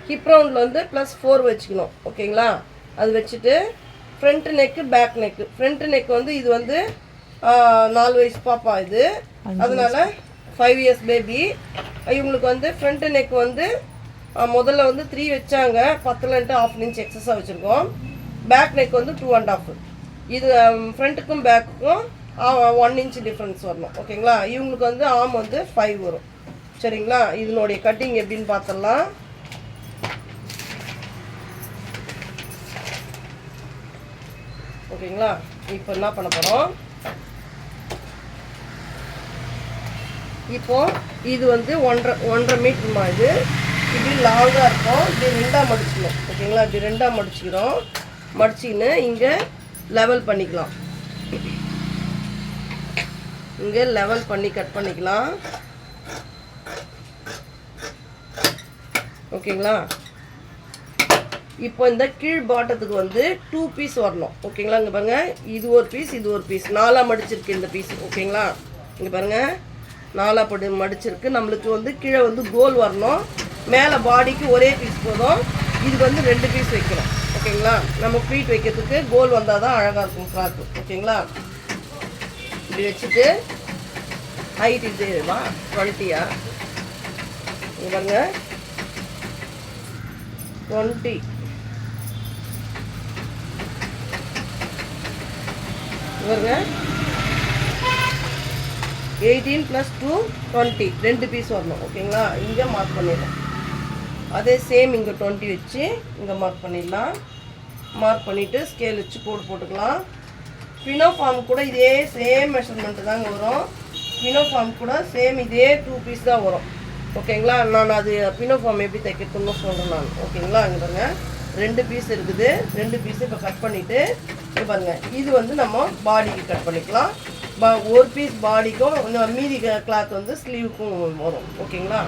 Hip ரவுண்டில் வந்து +4 வச்சுக்கணும். ஓகேங்களா? அது வச்சுட்டு front neck back neck. Front neck வந்து இது வந்து 4 வயசு பாப்பா இது, அதனால 5 இயர்ஸ் பேபி. இவங்களுக்கு வந்து ஃப்ரண்ட் நெக் வந்து முதல்ல வந்து 3 வச்சாங்க, 10லன்ட்டு 1/2 இன்ச் எக்ஸஸாக வச்சுருக்கோம். பேக் நெக் வந்து 2.5. இது ஃப்ரண்ட்டுக்கும் பேக்குக்கும் 1 இன்ச் டிஃப்ரென்ஸ் வரணும். ஓகேங்களா? இவங்களுக்கு வந்து ஆர்ம் வந்து 5 வரும். சரிங்களா? இதனுடைய கட்டிங் எப்படின்னு பார்த்துடலாம். ஓகேங்களா? இப்போ என்ன பண்ண போகிறோம், இப்போ இது வந்து 1.5 மீட்டருமா. இது இப்படி லாங்காக இருக்கும். இப்படி 2ஆக மடிச்சுக்கணும். ஓகேங்களா? இப்படி 2ஆக மடிச்சுக்கிறோம். மடிச்சிக்கின்னு இங்கே லெவல் பண்ணிக்கலாம். இங்கே லெவல் பண்ணி கட் பண்ணிக்கலாம். ஓகேங்களா? இப்போ இந்த கீழ் பாட்டத்துக்கு வந்து 2 பீஸ் வரணும். ஓகேங்களா? இங்கே பாருங்கள், இது ஒரு பீஸ், இது ஒரு பீஸ், 4ஆக மடிச்சிருக்கு இந்த பீஸ். ஓகேங்களா? இங்கே பாருங்கள், 4ஆக மடிச்சிருக்கு. நம்மளுக்கு வந்து கீழே வந்து கோல் வரணும். மேலே பாடிக்கு ஒரே பீஸ் போதும். இதுக்கு வந்து 2 பீஸ் வைக்கணும். ஓகேங்களா? நம்ம ப்ளீட் வைக்கிறதுக்கு கோல் வந்தால் தான் அழகாக இருக்கும் ஃப்ராக்கு. ஓகேங்களா? இப்படி வச்சுட்டு ஹைட் இதுவா 20. இங்கே பாருங்கள், 20. பாருங்க, 18 + 2 20, 2 பீஸ் வரணும். ஓகேங்களா? இங்கே மார்க் பண்ணிடலாம். அதே சேம் இங்கே 20 வச்சு இங்கே மார்க் பண்ணிடலாம். மார்க் பண்ணிவிட்டு ஸ்கேல் வச்சு கோடு போட்டுக்கலாம். பினோஃபார்ம் கூட இதே சேம் மெஷர்மெண்ட்டு தாங்க வரும். பினோஃபார்ம் கூட சேம் இதே 2 பீஸ் தான் வரும். ஓகேங்களா? நான் அது பினோஃபார்ம் எப்படி தைக்கிறதுன்னு சொல்கிறேன் நான். ஓகேங்களா? இங்கே பாருங்கள், 2 பீஸ் இருக்குது. 2 பீஸ் இப்போ கட் பண்ணிவிட்டு இங்கே பாருங்கள், இது வந்து நம்ம பாடிக்கு கட் பண்ணிக்கலாம். ஒரு பீஸ் பாடிக்கும் மீதி கிளாத் வந்து ஸ்லீவுக்கும் வரும். ஓகேங்களா?